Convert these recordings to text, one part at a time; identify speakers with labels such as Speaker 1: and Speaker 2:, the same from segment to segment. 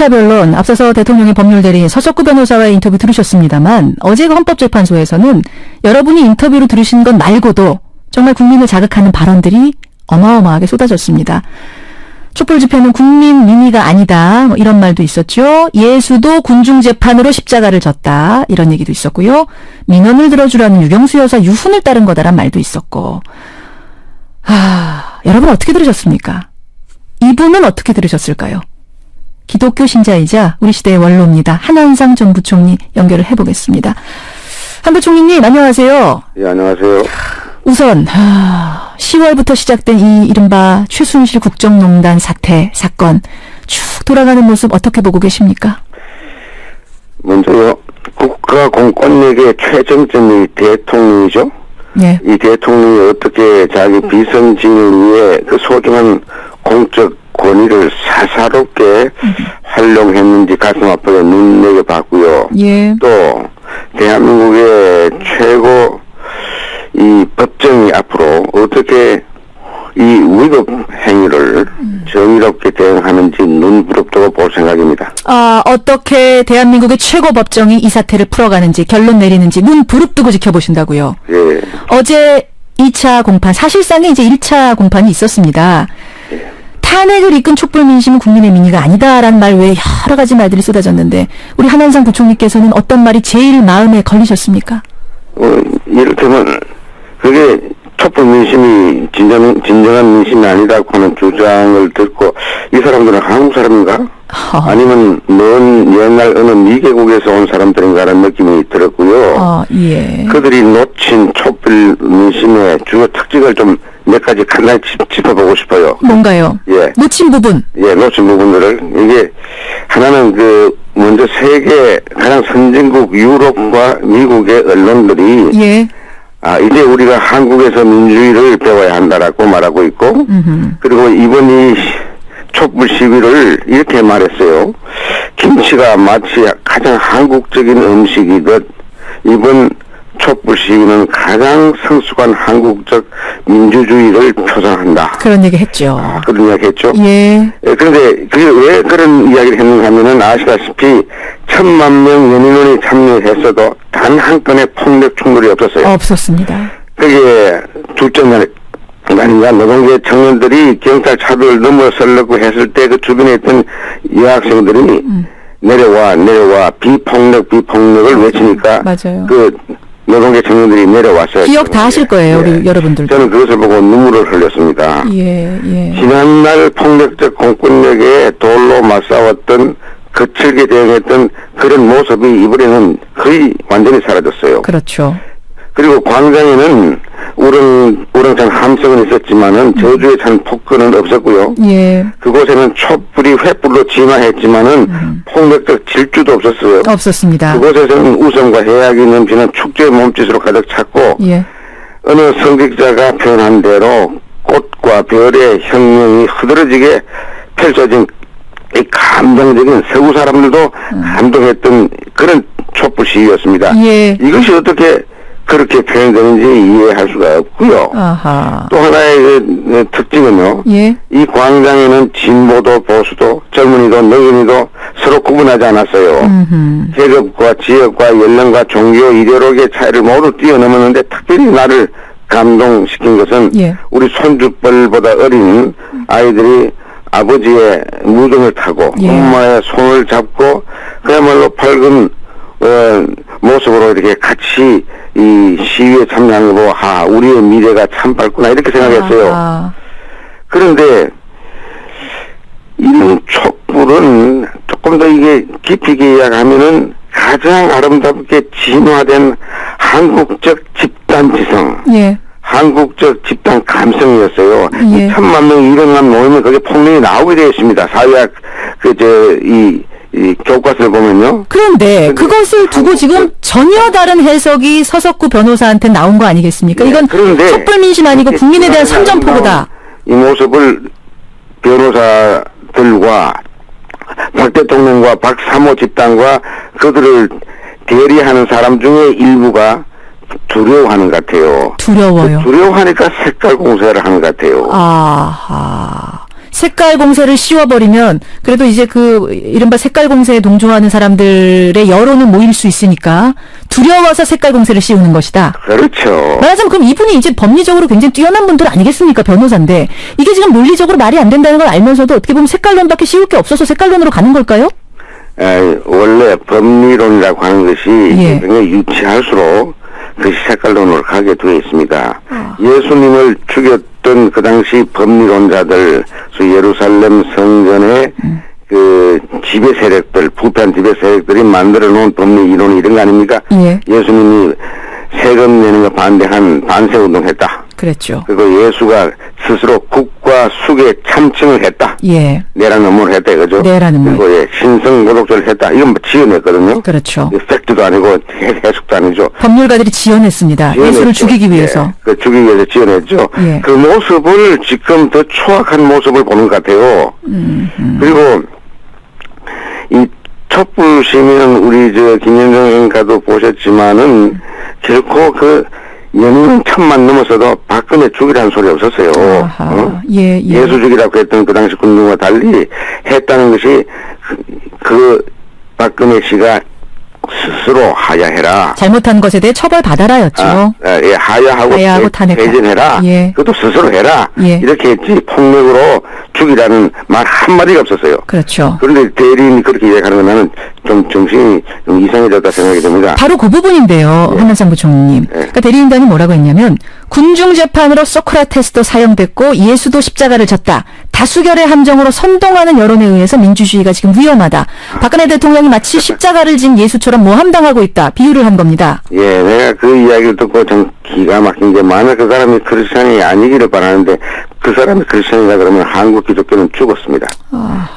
Speaker 1: 2차 변론, 앞서서 대통령의 법률대리인 서석구 변호사와의 인터뷰 들으셨습니다만 어제 헌법재판소에서는 여러분이 인터뷰로 들으신 것 말고도 정말 국민을 자극하는 발언들이 어마어마하게 쏟아졌습니다. 촛불 집회는 국민 민의가 아니다, 뭐 이런 말도 있었죠. 예수도 군중재판으로 십자가를 졌다, 이런 얘기도 있었고요. 민원을 들어주라는 유경수 여사 유훈을 따른 거다란 말도 있었고. 여러분 어떻게 들으셨습니까? 이분은 어떻게 들으셨을까요? 기독교 신자이자 우리 시대의 원로입니다. 한한상 전 부총리 연결을 해보겠습니다. 한 부총리님 안녕하세요.
Speaker 2: 예, 안녕하세요.
Speaker 1: 우선 10월부터 시작된 이 이른바 최순실 국정농단 사건 쭉 돌아가는 모습 어떻게 보고 계십니까?
Speaker 2: 먼저요, 국가 공권력의 최정점이 대통령이죠.
Speaker 1: 네.
Speaker 2: 이 대통령이 어떻게 자기 비선진을 위해 그 소중한 공적 권위를 사사롭게 활용했는지 가슴 아프게 눈여겨 봤고요.
Speaker 1: 예.
Speaker 2: 또 대한민국의 최고 이 법정이 앞으로 어떻게 이 위법 행위를 정의롭게 대응하는지 눈부릅뜨고 볼 생각입니다.
Speaker 1: 어떻게 대한민국의 최고 법정이 이 사태를 풀어가는지 결론 내리는지 눈 부릅뜨고 지켜보신다고요.
Speaker 2: 예.
Speaker 1: 어제 2차 공판, 사실상의 이제 1차 공판이 있었습니다. 탄핵을 이끈 촛불 민심은 국민의 민의가 아니다라는 말 외에 여러 가지 말들이 쏟아졌는데 우리 한한상 부총리께서는 어떤 말이 제일 마음에 걸리셨습니까?
Speaker 2: 이를테면 그게 촛불 민심이 진정한 민심이 아니다고 하는 주장을 듣고 이 사람들은 한국 사람인가? 아니면 먼 옛날 어느 미개국에서 온 사람들인가라는 느낌이 들었고요.
Speaker 1: 예.
Speaker 2: 그들이 놓친 촛불 민심의 주요 특징을 좀 몇 가지 간단히 짚어보고 싶어요.
Speaker 1: 뭔가요?
Speaker 2: 예.
Speaker 1: 놓친 부분.
Speaker 2: 예, 놓친 부분들을. 이게 하나는 먼저 세계 가장 선진국 유럽과 미국의 언론들이
Speaker 1: 예.
Speaker 2: 이제 우리가 한국에서 민주주의를 배워야 한다라고 말하고 있고, 그리고 이번 이 촛불 시위를 이렇게 말했어요. 김치가 마치 가장 한국적인 음식이듯 이번 촛불 시위는 가장 성숙한 한국적 민주주의를 표상한다.
Speaker 1: 그런 얘기 했죠.
Speaker 2: 그런 이야기 했죠.
Speaker 1: 예.
Speaker 2: 그런데 그게 왜 그런 이야기를 했는가 하면은 아시다시피 1,000만 명 연인원이 참여했어도 단 한 건의 폭력 충돌이 없었어요.
Speaker 1: 없었습니다.
Speaker 2: 그게 둘째 날인가 노동계 청년들이 경찰 차도를 넘어서려고 했을 때 그 주변에 있던 여학생들이 내려와 비폭력을 외치니까
Speaker 1: 맞아요.
Speaker 2: 그 노동계 청년들이 내려왔어요.
Speaker 1: 기억 다 하실 거예요,
Speaker 2: 예.
Speaker 1: 우리 여러분들도.
Speaker 2: 저는 그것을 보고 눈물을 흘렸습니다.
Speaker 1: 예.
Speaker 2: 지난날 폭력적 공권력에 돌로 맞싸웠던 거칠게 대응했던 그런 모습이 이번에는 거의 완전히 사라졌어요.
Speaker 1: 그렇죠.
Speaker 2: 그리고 광장에는 우렁찬 함성은 있었지만은 저주에 찬 폭언은 없었고요.
Speaker 1: 예.
Speaker 2: 그곳에는 촛불이 횃불로 진화했지만은 폭력적 질주도 없었어요.
Speaker 1: 없었습니다.
Speaker 2: 그곳에서는 우성과 해악이 넘치는 축제의 몸짓으로 가득 찼고,
Speaker 1: 예.
Speaker 2: 어느 성직자가 표현한 대로 꽃과 별의 혁명이 흐드러지게 펼쳐진 이 감동적인 서구 사람들도 감동했던 그런 촛불 시위였습니다.
Speaker 1: 예.
Speaker 2: 이것이 어떻게 그렇게 표현되는지 이해할 수가 없고요.
Speaker 1: 아하.
Speaker 2: 또 하나의 그 특징은요.
Speaker 1: 예.
Speaker 2: 이 광장에는 진보도 보수도 젊은이도 늙은이도 서로 구분하지 않았어요. 계급과 지역과 연령과 종교 이데올로기의 차이를 모두 뛰어넘었는데 특별히 나를 감동시킨 것은
Speaker 1: 예.
Speaker 2: 우리 손주뻘보다 어린 아이들이 아버지의 무덤을 타고
Speaker 1: 예.
Speaker 2: 엄마의 손을 잡고 그야말로 밝은 모습으로 이렇게 같이 이 시위에 참여하는 거 보고 우리의 미래가 참 밝구나 이렇게 생각했어요. 그런데 이런 촛불은 조금 더 이게 깊이 있게 이야기하면은 가장 아름답게 진화된 한국적 집단지성,
Speaker 1: 예.
Speaker 2: 한국적 집단 감성이었어요.
Speaker 1: 예.
Speaker 2: 1,000만 명이 일어난 모임에 그게 폭력이 나오게 되어 있습니다. 사회학 이 교과서를 보면요.
Speaker 1: 그런데 그것을 두고 지금 전혀 다른 해석이 서석구 변호사한테 나온 거 아니겠습니까?
Speaker 2: 네,
Speaker 1: 이건
Speaker 2: 그런데
Speaker 1: 촛불 민심 아니고 국민에 대한 선전포고다.
Speaker 2: 이 모습을 변호사들과 박 대통령과 박 사모 집단과 그들을 대리하는 사람 중에 일부가 두려워하는 것 같아요.
Speaker 1: 두려워요.
Speaker 2: 두려워하니까 색깔 공세를 하는 것 같아요.
Speaker 1: 아하. 색깔 공세를 씌워버리면 그래도 이제 그 이른바 색깔 공세에 동조하는 사람들의 여론은 모일 수 있으니까 두려워서 색깔 공세를 씌우는 것이다.
Speaker 2: 그렇죠.
Speaker 1: 말하자면 그럼 이분이 이제 법리적으로 굉장히 뛰어난 분들 아니겠습니까? 변호사인데 이게 지금 논리적으로 말이 안 된다는 걸 알면서도 어떻게 보면 색깔론밖에 씌울 게 없어서 색깔론으로 가는 걸까요?
Speaker 2: 원래 법리론이라고 하는 것이
Speaker 1: 예.
Speaker 2: 굉장히 유치할수록 그것이 색깔론으로 가게 되어 있습니다. 예수님을 죽였던 그 당시 법리론자들, 예루살렘 성전의 그 지배 세력들, 부패한 지배 세력들이 만들어 놓은 법리 이론이 이런 거 아닙니까?
Speaker 1: 예.
Speaker 2: 예수님이 세금 내는 거 반대한 반세운동 했다.
Speaker 1: 그랬죠.
Speaker 2: 그리고 예수가 스스로 국과 숙의 참칭을 했다.
Speaker 1: 예.
Speaker 2: 내란 음모를 했다 이거죠.
Speaker 1: 내란 음모.
Speaker 2: 그리고 예, 신성 모독죄를 했다. 이건 뭐 지어냈거든요.
Speaker 1: 그렇죠.
Speaker 2: 팩트도 아니고 해석도 아니죠.
Speaker 1: 법률가들이 지어냈습니다.
Speaker 2: 지어냈죠.
Speaker 1: 예수를 죽이기 위해서.
Speaker 2: 예, 그 죽이기 위해서 지어냈죠.
Speaker 1: 예.
Speaker 2: 그 모습을 지금 더 추악한 모습을 보는 것 같아요. 그리고 이 촛불 시민은 우리 저 김현정 의원가도 보셨지만은 결코 그 연인은 천만 넘어서도 박근혜 죽이라는 소리 없었어요.
Speaker 1: 예.
Speaker 2: 예수 죽이라고 했던 그 당시 군중과 달리 했다는 것이 그 박근혜 씨가 스스로 하야해라.
Speaker 1: 잘못한 것에 대해 처벌받아라였죠.
Speaker 2: 예, 하야하고
Speaker 1: 탄핵하.
Speaker 2: 퇴진해라.
Speaker 1: 예.
Speaker 2: 그것도 스스로 해라.
Speaker 1: 예.
Speaker 2: 이렇게 했지 폭력으로 죽이라는 말 한마디가 없었어요.
Speaker 1: 그렇죠.
Speaker 2: 그런데 대리인이 그렇게 이야기하는 건 나는 좀 정신이 좀 이상해졌다 생각이 듭니다.
Speaker 1: 바로 그 부분인데요. 한남상 부총리님. 그러니까 대리인단이 뭐라고 했냐면 군중재판으로 소크라테스도 사형됐고 예수도 십자가를 졌다. 다수결의 함정으로 선동하는 여론에 의해서 민주주의가 지금 위험하다. 박근혜 대통령이 마치 십자가를 진 예수처럼 모함당하고 있다. 비유를 한 겁니다.
Speaker 2: 예, 내가 그 이야기를 듣고 좀 기가 막힌 게 만약 그 사람이 크리스찬이 아니기를 바라는데 그 사람이 크리스찬이다 그러면 한국 기독교는 죽었습니다.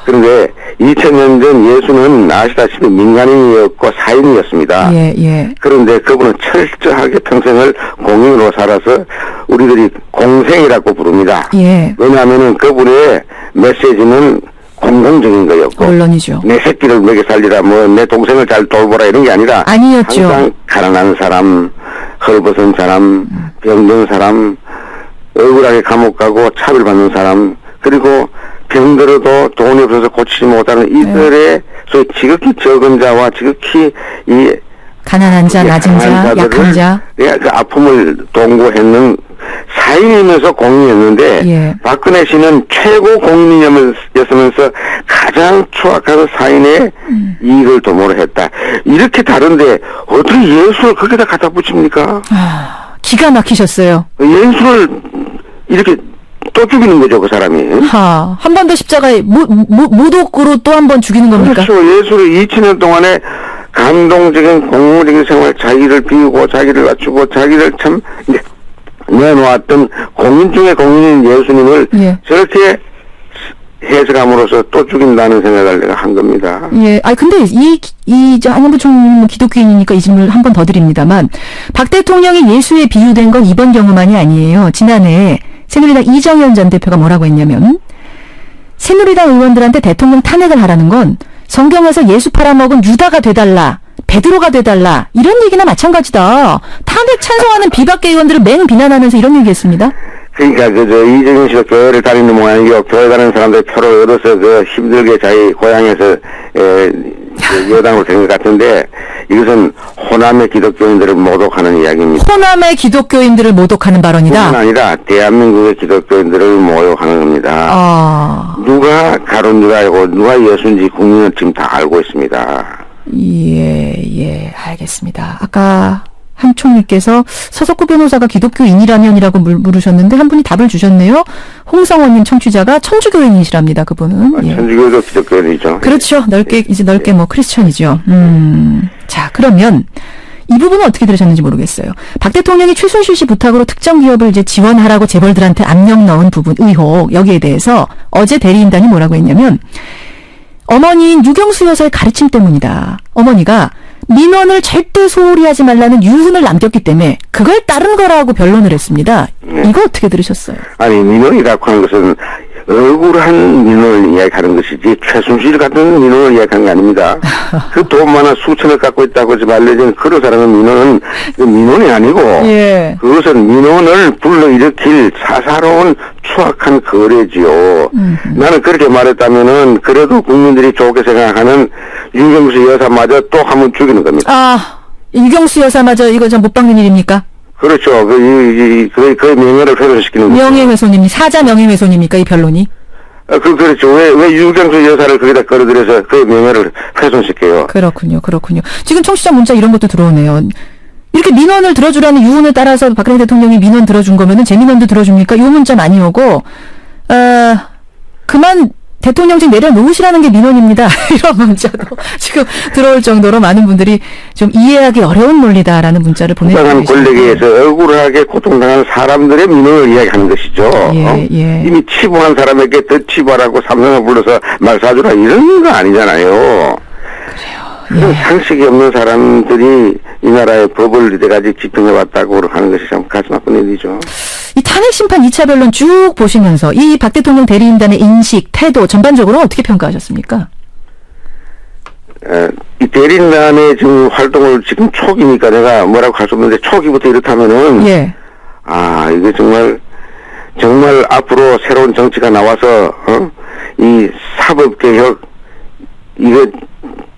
Speaker 2: 그런데 2000년 전 예수는 아시다시피 민간인이었고 사인이었습니다.
Speaker 1: 예.
Speaker 2: 그런데 그분은 철저하게 평생을 공인으로 살아서 우리들이 공생이라고 부릅니다.
Speaker 1: 예.
Speaker 2: 왜냐하면은 그분의 메시지는 공공적인 거였고
Speaker 1: 물론이죠.
Speaker 2: 내 새끼를 먹여 살리라 뭐 내 동생을 잘 돌보라 이런 게 아니라
Speaker 1: 아니었죠.
Speaker 2: 항상 가난한 사람, 헐벗은 사람, 병든 사람, 억울하게 감옥 가고 차별받는 사람, 그리고 병들어도 돈이 없어서 고치지 못하는 이들의 소위 지극히 적은 자와 지극히 이
Speaker 1: 가난한 자, 낮은 자, 약한 자.
Speaker 2: 그 아픔을 동고했는 사인이면서 공인이었는데
Speaker 1: 예.
Speaker 2: 박근혜 씨는 최고 공인이었으면서 가장 추악한 사인의 이익을 도모를 했다. 이렇게 다른데 어떻게 예수를 거기다 갖다 붙입니까?
Speaker 1: 기가 막히셨어요.
Speaker 2: 예수를 이렇게 또 죽이는 거죠, 그 사람이.
Speaker 1: 한 번 더 십자가에 모독으로 또 한 번 죽이는 겁니까?
Speaker 2: 그렇죠. 예수를 2000년 동안에 감동적인 공무적인 생활, 자기를 비우고 자기를 낮추고 자기를 참 이제 내놓았던 공인 중에 공인인 예수님을
Speaker 1: 예.
Speaker 2: 저렇게 해석함으로써 또 죽인다는 생각을 내가 한 겁니다.
Speaker 1: 예. 근데 한남부 총리는 기독교인이니까 이 질문을 한 번 더 드립니다만, 박 대통령이 예수에 비유된 건 이번 경우만이 아니에요. 지난해 새누리당 이정현 전 대표가 뭐라고 했냐면, 새누리당 의원들한테 대통령 탄핵을 하라는 건 성경에서 예수 팔아먹은 유다가 돼달라, 베드로가 돼달라, 이런 얘기나 마찬가지다. 탄핵 찬성하는 비박계 의원들을 맹 비난하면서 이런 얘기했습니다.
Speaker 2: 그러니까 이정현 씨가 교회를 다니는 모양이고 교회 다니는 사람들 표를 얻어서 힘들게 자기 고향에서 여당으로 된 것 같은데 이것은 호남의 기독교인들을 모독하는 이야기입니다.
Speaker 1: 호남의 기독교인들을 모독하는 발언이다.
Speaker 2: 뿐만 아니라 대한민국의 기독교인들을 모욕하는 겁니다. 누가 가론유다이고 누가 예수인지 국민은 지금 다 알고 있습니다.
Speaker 1: 예, 알겠습니다. 아까 한 총리께서 서석구 변호사가 기독교인이라면이라고 물으셨는데 한 분이 답을 주셨네요. 홍성원님 청취자가 천주교인이시랍니다. 그분은. 예.
Speaker 2: 천주교도 기독교인이죠.
Speaker 1: 그렇죠. 넓게 뭐 크리스천이죠. 자, 그러면 이 부분은 어떻게 들으셨는지 모르겠어요. 박 대통령이 최순실 씨 부탁으로 특정 기업을 이제 지원하라고 재벌들한테 압력 넣은 부분 의혹 여기에 대해서 어제 대리인단이 뭐라고 했냐면 어머니인 유경수 여사의 가르침 때문이다. 어머니가 민원을 절대 소홀히 하지 말라는 유훈을 남겼기 때문에 그걸 따른 거라고 변론을 했습니다.
Speaker 2: 네.
Speaker 1: 이거 어떻게 들으셨어요?
Speaker 2: 아니 민원이라고 하는 것은 억울한 민원을 이야기하는 것이지 최순실 같은 민원을 이야기하는 게 아닙니다. 그 돈 많아 수천을 갖고 있다고 지금 알려진 그런 사람은 민원은 민원이 아니고
Speaker 1: 예.
Speaker 2: 그것은 민원을 불러일으킬 사사로운 추악한 거래지요. 나는 그렇게 말했다면은 그래도 국민들이 좋게 생각하는 윤경수 여사마저 또 한 번 죽이는 겁니다.
Speaker 1: 아, 유경수 여사마저 이거 좀 못 박는 일입니까?
Speaker 2: 그렇죠. 그 명예를 훼손시키는 거죠.
Speaker 1: 명예훼손입니까? 사자 명예훼손입니까? 이 변론이?
Speaker 2: 그렇죠. 왜 유경수 여사를 거기다 끌어들여서 그 명예를 훼손시켜요.
Speaker 1: 그렇군요. 지금 청취자 문자 이런 것도 들어오네요. 이렇게 민원을 들어주라는 유언에 따라서 박근혜 대통령이 민원 들어준 거면은 제 민원도 들어줍니까? 요 문자 많이 오고, 그만 대통령직 내려놓으시라는 게 민원입니다. 이런 문자도 지금 들어올 정도로 많은 분들이 좀 이해하기 어려운 논리다라는 문자를 보내주고
Speaker 2: 부당한 권력에 의해서 억울하게 고통당한 사람들의 민원을 이야기하는 것이죠.
Speaker 1: 예.
Speaker 2: 이미 치부한 사람에게 더 치부하라고 삼성을 불러서 말 사주라 이런 거 아니잖아요. 그래요. 상식이 없는 사람들이 이 나라의 법을 이때까지 집행해왔다고 하는 것이 참 가슴 아픈 일이죠.
Speaker 1: 이 탄핵 심판 2차 변론 쭉 보시면서 이 박 대통령 대리인단의 인식, 태도 전반적으로 어떻게 평가하셨습니까?
Speaker 2: 이 대리인단의 지금 활동을 지금 초기니까 내가 뭐라고 할 수 없는데 초기부터 이렇다면은
Speaker 1: 예.
Speaker 2: 이게 정말 앞으로 새로운 정치가 나와서 이 사법개혁 이거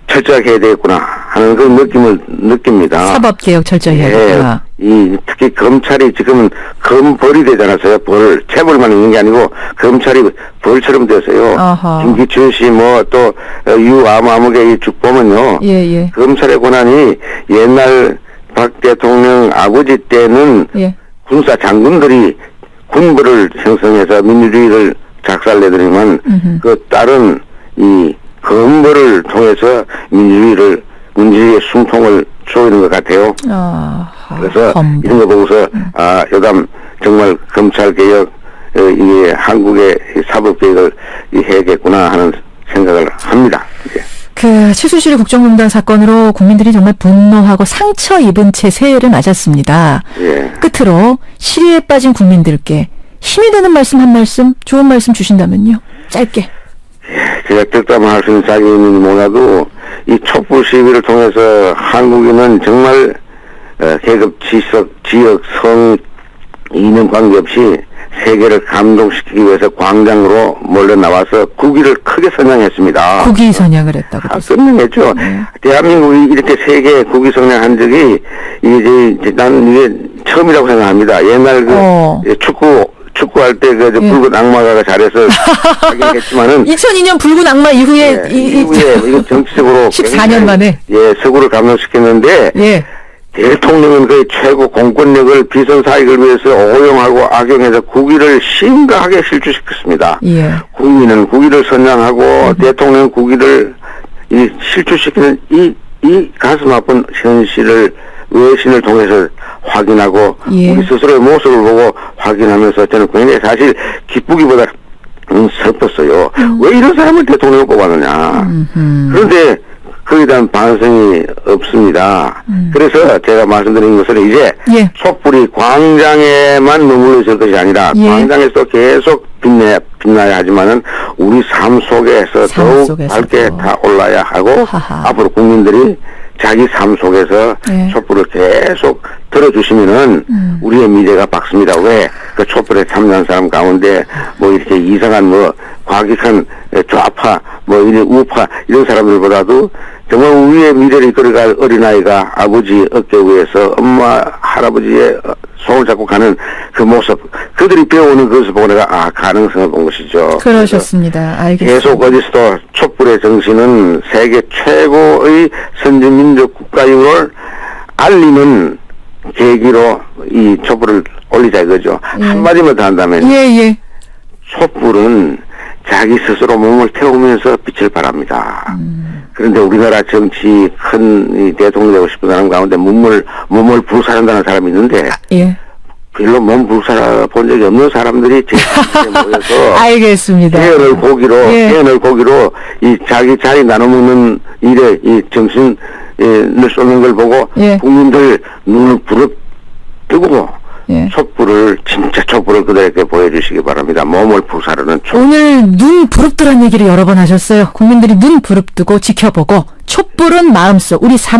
Speaker 2: 철저하게 해야 되겠구나 하는 그런 느낌을 느낍니다.
Speaker 1: 사법개혁 철저히 해야 된다.
Speaker 2: 특히 검찰이 지금은 검벌이 되지 않았어요. 체벌만 있는 게 아니고 검찰이 벌처럼 됐어요.
Speaker 1: 아하.
Speaker 2: 김기춘 씨 또 유아무개 쭉 보면요.
Speaker 1: 예.
Speaker 2: 검찰의 권한이 옛날 박 대통령 아버지 때는
Speaker 1: 예.
Speaker 2: 군사 장군들이 군벌을 형성해서 민주주의를 작살내더니만 그 다른 이 검벌을 통해서 민주주의의 숨통을 조이는 것 같아요. 그래서 이런 거 보고서 여담 정말 검찰개혁 이게 한국의 사법개혁을 해야겠구나 하는 생각을 합니다. 이제.
Speaker 1: 그 최순실 국정농단 사건으로 국민들이 정말 분노하고 상처 입은 채 새해를 맞았습니다.
Speaker 2: 예.
Speaker 1: 끝으로 시리에 빠진 국민들께 힘이 되는 말씀 한 말씀, 좋은 말씀 주신다면요. 짧게.
Speaker 2: 제가 득담할 수 있는 자격이 몰라도 이 촛불 시위를 통해서 한국인은 정말 계급, 지역, 성, 이념 관계없이 세계를 감동시키기 위해서 광장으로 몰려 나와서 국위를 크게 선양했습니다.
Speaker 1: 국위 선양을 했다고.
Speaker 2: 선양했죠. 대한민국이 이렇게 세계 국위 선양한 적이 나는 이게 처음이라고 생각합니다. 옛날 축구할 때 붉은 악마가 잘해서 하긴 했지만은
Speaker 1: 2002년 붉은 악마 이후에
Speaker 2: 이거 정치적으로
Speaker 1: 14년 만에
Speaker 2: 서구를 감동시켰는데 대통령은 그 최고 공권력을 비선 사익을 위해서 오용하고 악용해서 국위를 심각하게 실추시켰습니다. 국민은 국위를 선양하고 대통령 국위를 실추시키는 이 가슴 아픈 현실을 외신을 통해서 확인하고 우리 스스로의 모습을 보고 확인하면서 저는 굉장히 사실 기쁘기보다 슬펐어요. 왜 이런 사람을 대통령을 뽑았느냐. 그런데 거기에 대한 반성이 없습니다. 그래서 제가 말씀드린 것은 이제 촛불이 광장에만 머물러 있을 것이 아니라 광장에서 계속 빛나야 하지만은 우리 삶 속에서 더욱 밝게 다 올라야 하고 앞으로 국민들이 자기 삶 속에서 촛불을 계속 들어주시면은 우리의 미래가 밝습니다. 왜? 그 촛불에 참여한 사람 가운데 이렇게 이상한 과격한 좌파 이런 우파 이런 사람들보다도 정말 우리의 미래를 이끌어갈 어린아이가 아버지 어깨 위에서 엄마 할아버지의 손을 잡고 가는 그 모습 그들이 배우는 것을 보고 내가 가능성을 본 것이죠.
Speaker 1: 그러셨습니다. 알겠습니다.
Speaker 2: 계속 어디서도 촛불의 정신은 세계 최고의 선진민족 국가임을 알리는 계기로 이 촛불을 올리자 이거죠. 한마디만 더 한다면 촛불은 자기 스스로 몸을 태우면서 빛을 발합니다. 그런데 우리나라 정치 큰 대통령 되고 싶은 사람 가운데 몸을 불사른다는 사람이 있는데 별로 몸 불사 본 적이 없는 사람들이 제 모여서
Speaker 1: 알겠습니다.
Speaker 2: 개연을 고기로 이 자기 자리 나눠 먹는 일에 이 정신을 쏟는 걸 보고 국민들 눈을 부릅뜨고
Speaker 1: 예.
Speaker 2: 촛불을 진짜 촛불을 그들에게 보여주시기 바랍니다. 몸을 부사르는 촛불.
Speaker 1: 오늘 눈 부릅뜨란 얘기를 여러 번 하셨어요. 국민들이 눈 부릅뜨고 지켜보고 촛불은 마음속 우리 삶